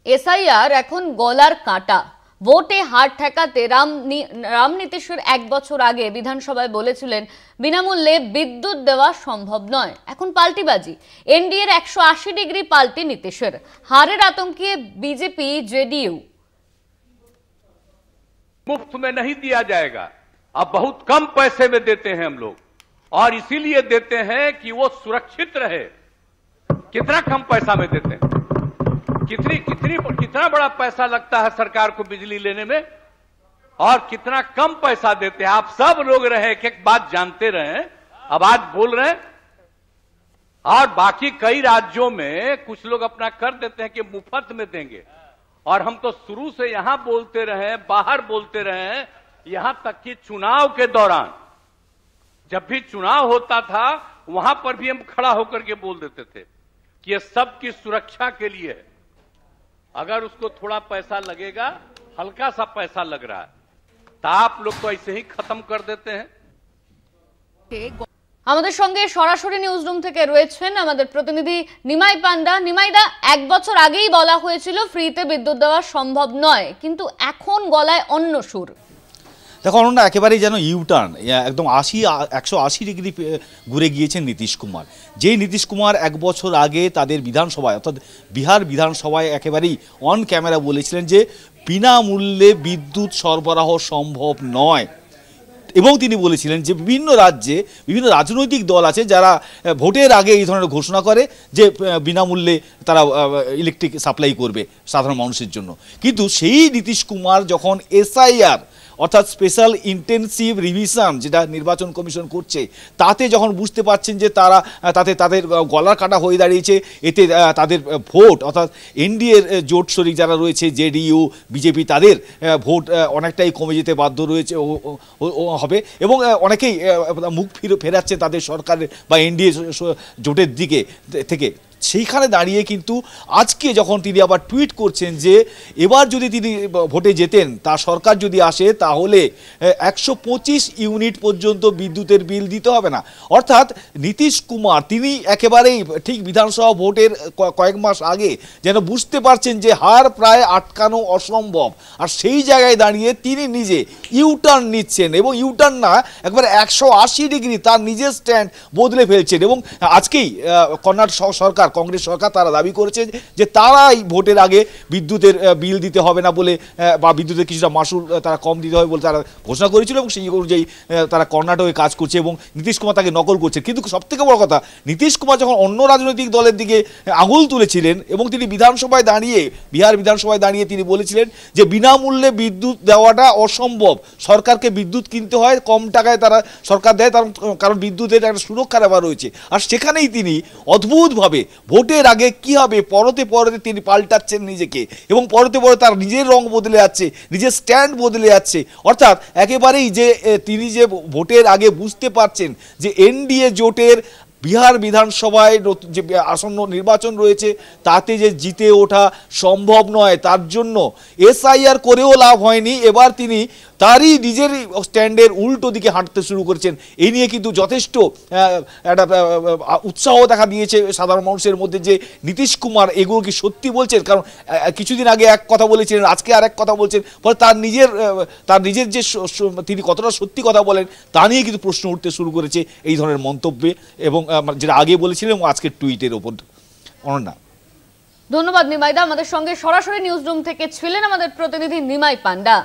SIR এখন গলার কাঁটা। ভোটে হার ঠেকাতে রাম নীতিশের 1 বছর আগে বিধানসভায় বলেছিলেন বিনামূল্যে বিদ্যুৎ দেওয়া সম্ভব নয়। এখন পাল্টিবাজি, এনডিএর 180 ডিগ্রি পাল্টি নীতিশের। হারের आतंके बीजेपी जेडीयू। मुफ्त में नहीं दिया जाएगा, अब बहुत कम पैसे में देते हैं हम लोग, और इसीलिए देते हैं कि वो सुरक्षित रहे। कितना कम पैसा में देते हैं, कितना बड़ा पैसा लगता है सरकार को बिजली लेने में, और कितना कम पैसा देते हैं। आप सब लोग रहे एक बात जानते रहे, अब आज बोल रहे हैं। और बाकी कई राज्यों में कुछ लोग अपना कर देते हैं कि मुफ्त में देंगे, और हम तो शुरू से यहां बोलते रहे, बाहर बोलते रहे, यहां तक कि चुनाव के दौरान जब भी चुनाव होता था वहां पर भी हम खड़ा होकर के बोल देते थे कि ये सबकी सुरक्षा के लिए है। अगर उसको थोड़ा पैसा लगेगा, हल्का सा पैसा लग रहा है, तो आप लोग तो ऐसे ही खत्म कर देते हैं। আমাদের সঙ্গে সরাসরি নিউজ রুম থেকে রয়েছেন আমাদের প্রতিনিধি নিমাই পান্ডা। নিমাইদা, 1 বছর আগেই বলা হয়েছিল ফ্রিতে বিদ্যুৎ দেওয়া সম্ভব নয়, কিন্তু এখন গলায় অন্য সুর। দেখো অনন্যা, একেবারেই যেন ইউটার্ন, একদম 180 ডিগ্রি ঘুরে গিয়েছেন নীতিশ কুমার। যেই নীতিশ কুমার 1 বছর আগে তাদের বিধানসভায় অর্থাৎ বিহার বিধানসভায় একেবারেই অন ক্যামেরা বলেছিলেন যে বিনামূল্যে বিদ্যুৎ সরবরাহ সম্ভব নয়, এবং তিনি বলেছিলেন যে বিভিন্ন রাজ্যে বিভিন্ন রাজনৈতিক দল আছে যারা ভোটের আগে এই ধরনের ঘোষণা করে যে বিনামূল্যে তারা ইলেকট্রিক সাপ্লাই করবে সাধারণ মানুষের জন্য। কিন্তু সেই নীতিশ কুমার যখন এসআইআর অর্থাৎ স্পেশাল ইন্টেনসিভ রিভিশন যেটা নির্বাচন কমিশন করছে, তাতে যখন বুঝতে পারছেন যে তাতে তাদের গলার কাটা হয়ে দাঁড়িয়েছে, এতে তাদের ভোট অর্থাৎ এনডিএর জোট শরিক যারা রয়েছে জেডিইউ বিজেপি, তাদের ভোট অনেকটাই কমে যেতে বাধ্য রয়েছে হবে, এবং অনেকেই মুখ ফেরাচ্ছে তাদের সরকারের বা এনডিএ জোটের দিকে থেকে। সেইখানে দাঁড়িয়ে কিন্তু আজকে যখন তিনি আবার টুইট করছেন যে এবার যদি তিনি ভোটে যেতেন, তার সরকার যদি আসে, তাহলে 125 ইউনিট পর্যন্ত বিদ্যুতের বিল দিতে হবে না। অর্থাৎ নীতিশ কুমার তিনি একেবারেই ঠিক বিধানসভা ভোটের কয়েক মাস আগে যেন বুঝতে পারছেন যে হার প্রায় আটকানো অসম্ভব, আর সেই জায়গায় দাঁড়িয়ে তিনি নিজে ইউটার্ন নিচ্ছেন, এবং ইউটার্ন না, একবার 180 ডিগ্রি তার নিজের স্ট্যান্ড বদলে ফেলছেন। এবং আজকেই কর্ণাটক সরকার, কংগ্রেস সরকার, তারা দাবি করেছে যে তারাই ভোটের আগে বিদ্যুতের বিল দিতে হবে না বলে, বা বিদ্যুতের কিছুটা মাসুল তারা কম দিতে হবে বলে তারা ঘোষণা করেছিল, এবং সেই অনুযায়ী তারা কর্ণাটকে কাজ করছে, এবং নীতিশ কুমার তাকে নকল করছে। কিন্তু সবথেকে বড় কথা, নীতিশ কুমার যখন অন্য রাজনৈতিক দলের দিকে আঙুল তুলেছিলেন এবং তিনি বিধানসভায় দাঁড়িয়ে, বিহার বিধানসভায় দাঁড়িয়ে তিনি বলেছিলেন যে বিনামূল্যে বিদ্যুৎ দেওয়াটা অসম্ভব, সরকারকে বিদ্যুৎ কিনতে হয়, কম টাকায় তারা সরকার দেয়, কারণ বিদ্যুতের একটা সুরক্ষার ব্যাপার রয়েছে। আর সেখানেই তিনি অদ্ভুতভাবে ভোটের আগে কি হবে পরতে পরতে তিনি পাল্টাচ্ছেন নিজেকে, এবং পরতে পরে তার নিজের রং বদলে যাচ্ছে, নিজের স্ট্যান্ড বদলে যাচ্ছে। অর্থাৎ একেবারেই যে তিনি যে ভোটের আগে বুঝতে পারছেন যে এনডিএ জোটের বিহার বিধানসভায় যে আসন্ন নির্বাচন রয়েছে তাতে যে জিতে ওঠা সম্ভব নয়, তার জন্য এসআইআর করেও লাভ হয়নি। এবার তিনি তারই নিজের স্ট্যান্ডের উল্টো দিকে হাঁটতে শুরু করেছেন। এই নিয়ে কিন্তু যথেষ্ট একটা উৎসাহ দেখা দিয়েছে সাধারণ মানুষের মধ্যে যে নীতিশ কুমার এগুলো কি সত্যি বলছেন, কারণ কিছুদিন আগে এক কথা বলেছিলেন, আজকে আর এক কথা বলছেন, ফলে তার নিজের যে তিনি কতটা সত্যি কথা বলেন তা নিয়ে কিন্তু প্রশ্ন উঠতে শুরু করেছে এই ধরনের মন্তব্যে, এবং যেটা আগে বলেছিলেন এবং আজকের টুইটের ওপর। অনন্যা, ধন্যবাদ নিমাইদা। আমাদের সঙ্গে সরাসরি নিউজ রুম থেকে ছিলেন আমাদের প্রতিনিধি নিমাই পান্ডা।